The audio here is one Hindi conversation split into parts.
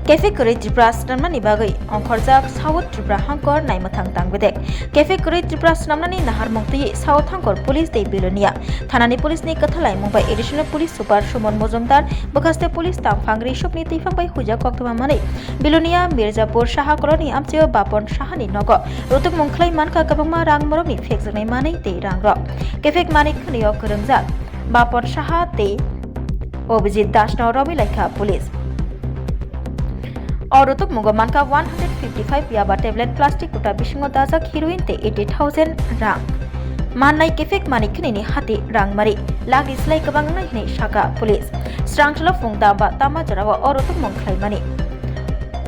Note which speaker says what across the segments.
Speaker 1: Cafe Kuri Tripura Snamnani Bagai Onkhorjak South Tripura Hangkor Naimathang Tangbedek Cafe Kuri Tripura Snamnani Nahar Mongtui South Hangkor Police Day Bilonia Thanani Police ni Kathalai Mumbai Additional Police Super Shumon Mojumdar Bakaste Police Tangfangri Shupni Tifangbai Huja Koktuma Mani Bilonia Mirzapur Shaha Koloni Amchio Bapon Shahani Nogo Rutuk Mongklai Manka Kabangma Rang Moroni Fexnai Mani Te Rangrok Cafe Manik Niyo Kurumjak Bapon Shaha Te Obijit Dashno Robi Laika Police और रुतुक मुगमान का 155 याबा टेबलेट प्लास्टिक कुटा बिशिंगो दाजक हेरोइन ते 80,000 रां माननाय केफेक मानिकनि हाति रां मारि लाग इस्लाय गोबां नायनि शाखा पुलिस स्ट्रांगल फुंदा बा तामा जराव और रुतुक मंखलाय मानि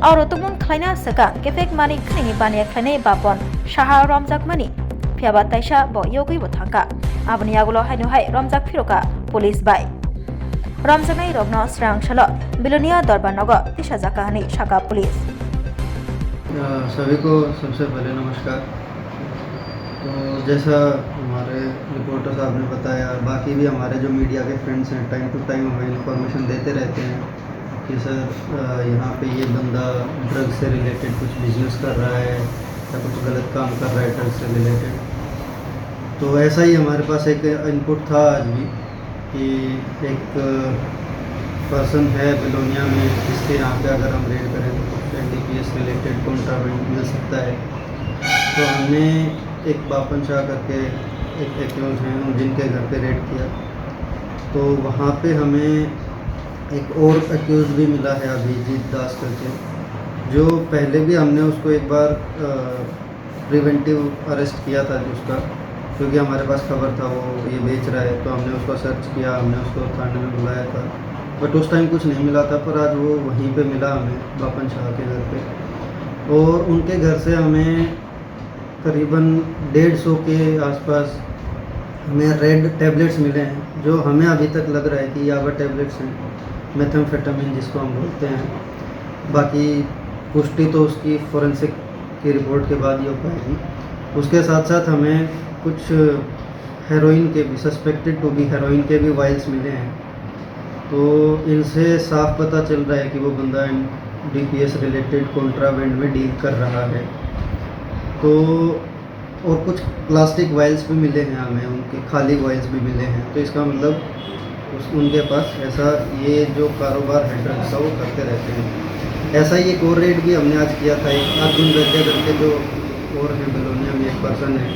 Speaker 1: और रुतुक मंखलायना सका केफेक मानिकनि बानिया खलायनाय बापन शाहा रमजाक मानि फियाबा ताइसा ब योगै बथांका आबनि आगुलो हायनो हाय रमजाक फिरोका पुलिस बाय रमजानाई रग्न स्रांगशल बिलोनिया दरबार नगर दिशा जाकाहानी शाखा पुलिस।
Speaker 2: सभी को सबसे पहले नमस्कार। तो जैसा हमारे रिपोर्टर साहब ने बताया, बाकी भी हमारे जो मीडिया के फ्रेंड्स हैं टाइम टू टाइम हमें इंफॉर्मेशन देते रहते हैं कि सर यहाँ पे ये बंदा ड्रग से रिलेटेड कुछ बिजनेस कर रहा है या कुछ गलत काम कर रहा है ड्रग से रिलेटेड। तो ऐसा ही हमारे पास एक इनपुट था आज भी कि एक पर्सन है बिलोनिया में जिसके यहाँ पे अगर हम रेड करें तो कुछ NDPS रिलेटेड कॉन्ट्राबैंड मिल सकता है। तो हमने एक बापन शाह करके एक एक्यूज हैं जिनके घर पे रेड किया, तो वहाँ पे हमें एक और एक्यूज भी मिला है अभिजीत दास करके, जो पहले भी हमने उसको एक बार प्रिवेंटिव अरेस्ट किया था उसका, क्योंकि हमारे पास खबर था वो ये बेच रहा है। तो हमने उसको सर्च किया, हमने उसको थाने में बुलाया था, बट उस टाइम कुछ नहीं मिला था। पर आज वो वहीं पे मिला हमें बापन शाह के घर पे, और उनके घर से हमें करीबन 150 के आसपास हमें रेड टैबलेट्स मिले हैं, जो हमें अभी तक लग रहा है कि याबा टैबलेट्स हैं, मेथाम्फेटामिन जिसको हम बोलते हैं। बाकी पुष्टि तो उसकी फोरेंसिक की रिपोर्ट के बाद ही हो पाएगी। उसके साथ साथ हमें कुछ हेरोइन के भी, सस्पेक्टेड टू बी हेरोइन के भी वाइल्स मिले हैं। तो इनसे साफ पता चल रहा है कि वो बंदा NDPS रिलेटेड कॉन्ट्राबैंड में डील कर रहा है। तो और कुछ प्लास्टिक वाइल्स भी मिले हैं हमें, उनके खाली वाइल्स भी मिले हैं। तो इसका मतलब उनके पास ऐसा ये जो कारोबार है ड्रग्स का वो करते रहते हैं। ऐसा ही एक और रेड भी हमने आज किया था, एक अर्जुन वैद्य करके जो और हैं बिलोनिया में एक पर्सन है,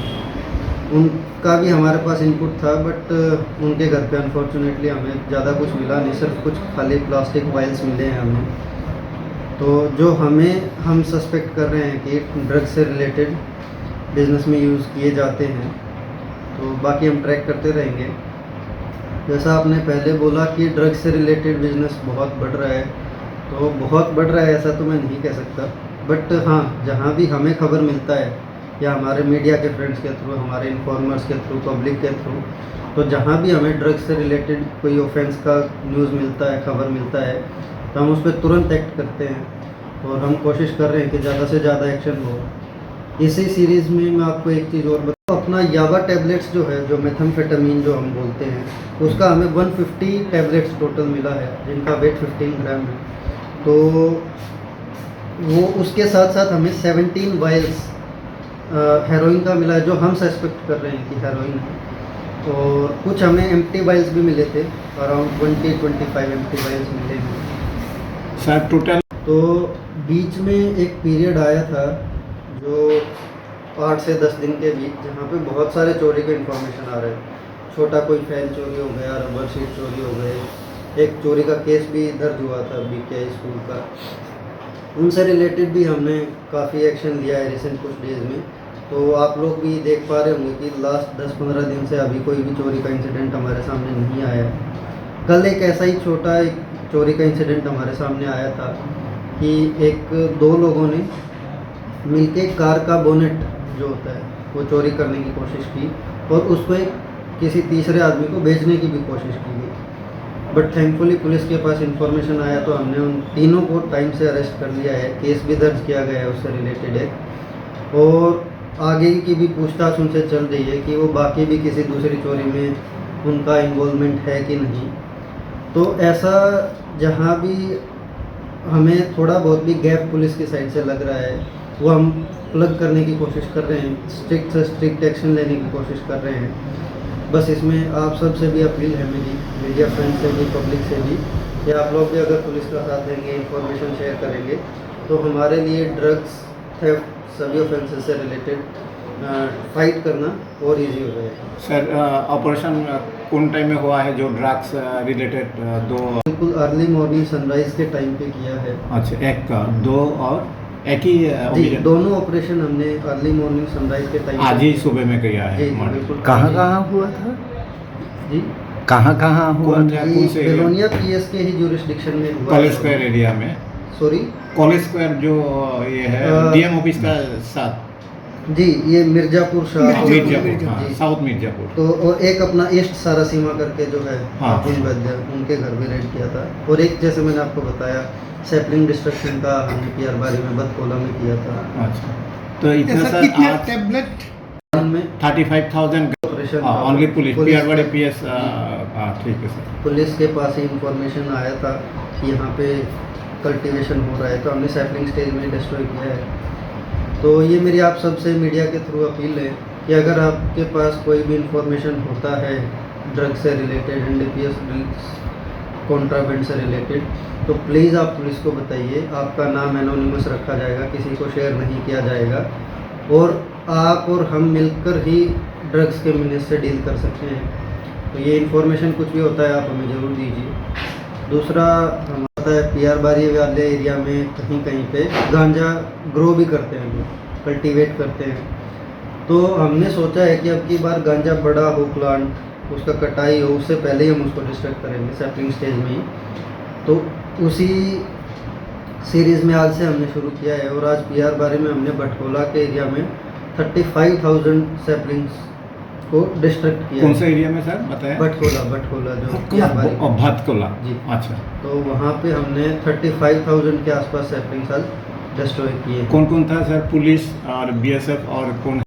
Speaker 2: उनका भी हमारे पास इनपुट था, बट उनके घर पे अनफॉर्चुनेटली हमें ज़्यादा कुछ मिला नहीं, सिर्फ कुछ खाली प्लास्टिक वाइल्स मिले हैं हमें। तो जो हम सस्पेक्ट कर रहे हैं कि ड्रग्स से रिलेटेड बिजनेस में यूज़ किए जाते हैं, तो बाकी हम ट्रैक करते रहेंगे। जैसा आपने पहले बोला कि ड्रग्स से रिलेटेड बिजनेस बहुत बढ़ रहा है, तो बहुत बढ़ रहा है ऐसा तो मैं नहीं कह सकता, बट हाँ जहाँ भी हमें खबर मिलता है या हमारे मीडिया के फ्रेंड्स के थ्रू, हमारे इन्फॉर्मर्स के थ्रू, पब्लिक के थ्रू, तो जहाँ भी हमें ड्रग्स से रिलेटेड कोई ऑफेंस का न्यूज़ मिलता है, खबर मिलता है, तो हम उस पर तुरंत एक्ट करते हैं और हम कोशिश कर रहे हैं कि ज़्यादा से ज़्यादा एक्शन हो। इसी सीरीज़ में मैं आपको एक चीज़ और बताऊँ, अपना याबा टैबलेट्स जो है, जो मेथाम्फेटामिन जो हम बोलते हैं, उसका हमें 150 टैबलेट्स टोटल मिला है, जिनका वेट 15 ग्राम है। तो वो उसके साथ साथ हमें 17 वाइल्स हेरोइन का मिला है, जो हम सस्पेक्ट कर रहे हैं कि हेरोइन है। और कुछ हमें एम्प्टी वाइल्स भी मिले थे, अराउंड 20-25 एम्प्टी वाइल्स मिले हैं
Speaker 3: शायद टोटल।
Speaker 2: तो बीच में एक पीरियड आया था जो 8 से 10 दिन के बीच, जहाँ पे बहुत सारे चोरी के इन्फॉर्मेशन आ रहे हैं। छोटा कोई फैन चोरी हो गया, रबर शीट चोरी हो गए, एक चोरी का केस भी दर्ज हुआ था BKI स्कूल का। उनसे रिलेटेड भी हमने काफ़ी एक्शन लिया है रिसेंट कुछ डेज़ में। तो आप लोग भी देख पा रहे होंगे कि लास्ट 10-15 दिन से अभी कोई भी चोरी का इंसिडेंट हमारे सामने नहीं आया है। कल एक ऐसा ही छोटा एक चोरी का इंसिडेंट हमारे सामने आया था कि दो लोगों ने मिलके कार का बोनेट जो होता है वो चोरी करने की कोशिश की, और उसको किसी तीसरे आदमी को बेचने की भी कोशिश की गई। बट थैंकफुली पुलिस के पास इंफॉर्मेशन आया तो हमने उन तीनों को टाइम से अरेस्ट कर लिया है, केस भी दर्ज किया गया है उससे रिलेटेड है, और आगे की भी पूछताछ उनसे चल रही है कि वो बाकी भी किसी दूसरी चोरी में उनका इन्वॉल्वमेंट है कि नहीं। तो ऐसा जहाँ भी हमें थोड़ा बहुत भी गैप पुलिस की साइड से लग रहा है, वो हम प्लग करने की कोशिश कर रहे हैं, स्ट्रिक्ट से स्ट्रिक्ट एक्शन लेने की कोशिश कर रहे हैं। बस इसमें आप सबसे भी अपील है मेरी, मीडिया फ्रेंड्स से भी, पब्लिक से भी, कि आप लोग भी अगर पुलिस का साथ देंगे, इंफॉर्मेशन शेयर करेंगे, तो हमारे लिए ड्रग्स, थेफ्ट, सभी ऑफेंसेस से रिलेटेड फाइट करना और इजी हो जाएगा।
Speaker 3: सर ऑपरेशन कौन टाइम में हुआ है जो ड्रग्स रिलेटेड दो?
Speaker 2: बिल्कुल अर्ली मॉर्निंग सनराइज के टाइम पे किया है।
Speaker 3: अच्छा, एक दो और एक ही
Speaker 2: जी,
Speaker 3: ऑपरेशन
Speaker 2: दोनों ऑपरेशन हमने अर्ली मॉर्निंग सनराइज के टाइम
Speaker 3: आज ही सुबह में किया है।
Speaker 2: जी बिल्कुल।
Speaker 4: कहाँ कहाँ हुआ था?
Speaker 2: जी,
Speaker 4: कहाँ कहाँ हुआ?
Speaker 3: कौन
Speaker 2: ये
Speaker 3: से
Speaker 2: बेलोनिया पीएस के ही जुरिस्डिक्शन में हुआ।
Speaker 3: कॉलेज स्क्वायर एरिया में।
Speaker 2: सॉरी,
Speaker 3: कॉलेज स्क्वायर जो ये है डीएम ऑफिस का साथ।
Speaker 2: जी, ये मिर्जापुर शाह
Speaker 3: मिर्जापुर, हाँ,
Speaker 2: जी।
Speaker 3: साउथ मिर्जापुर।
Speaker 2: तो और एक अपना ईस्ट सारासीमा करके जो है
Speaker 3: हाँ।
Speaker 2: वैद्य, उनके घर भी रेड किया था। और एक जैसे मैंने आपको बताया सैपलिंग डिस्ट्रक्शन का हमने पीआर बारी में बदकोला में किया था।
Speaker 3: अच्छा, तो इतना
Speaker 5: ऐसा
Speaker 3: सर
Speaker 5: कितना
Speaker 3: आज
Speaker 5: टेबलेट?
Speaker 2: में
Speaker 3: 35,000
Speaker 2: ऑपरेशन
Speaker 3: ओनली पुलिस पीआर बड़े
Speaker 2: पुलिस
Speaker 3: पीएस। ठीक है सर।
Speaker 2: पुलिस के पास ही इंफॉर्मेशन आया था कि यहाँ पे कल्टीवेशन हो रहा है, तो हमने सैपलिंग स्टेज में डिस्ट्रॉय किया है। तो ये मेरी आप सबसे मीडिया के थ्रू अपील है कि अगर आपके पास कोई भी इंफॉर्मेशन होता है ड्रग से रिलेटेड, एनडीपीएस कॉन्ट्राबेंड से रिलेटेड, तो प्लीज़ आप पुलिस को बताइए। आपका नाम एनोनिमस रखा जाएगा, किसी को शेयर नहीं किया जाएगा, और आप और हम मिलकर ही ड्रग्स के मिनस से डील कर सकते हैं। तो ये इन्फॉर्मेशन कुछ भी होता है आप हमें ज़रूर दीजिए। दूसरा, हमारा पीआर बारी वाले एरिया में कहीं कहीं पे गांजा ग्रो भी करते हैं लोग, कल्टीवेट करते हैं। तो हमने सोचा है कि अब की बार गांजा बड़ा हो, प्लांट उसका कटाई हो, उससे पहले ही हम उसको डिस्ट्रक्ट करेंगे सैपलिंग स्टेज में ही। तो उसी सीरीज़ में आज से हमने शुरू किया है, और आज पीआर बारी में हमने भटकोला के एरिया में 35,000 सैपलिंग्स को डिस्ट्रक्ट किया
Speaker 3: कौन
Speaker 2: है।
Speaker 3: से एरिया में सर बताया?
Speaker 2: भटकोला जो पीआर बारी।
Speaker 3: भटकोला।
Speaker 2: जी।
Speaker 3: अच्छा,
Speaker 2: तो वहाँ पे हमने 35,000 के आसपास सैपलिंग्स आज डिस्ट्रॉय किए।
Speaker 3: कौन कौन था सर? पुलिस और बीएसएफ और कौन?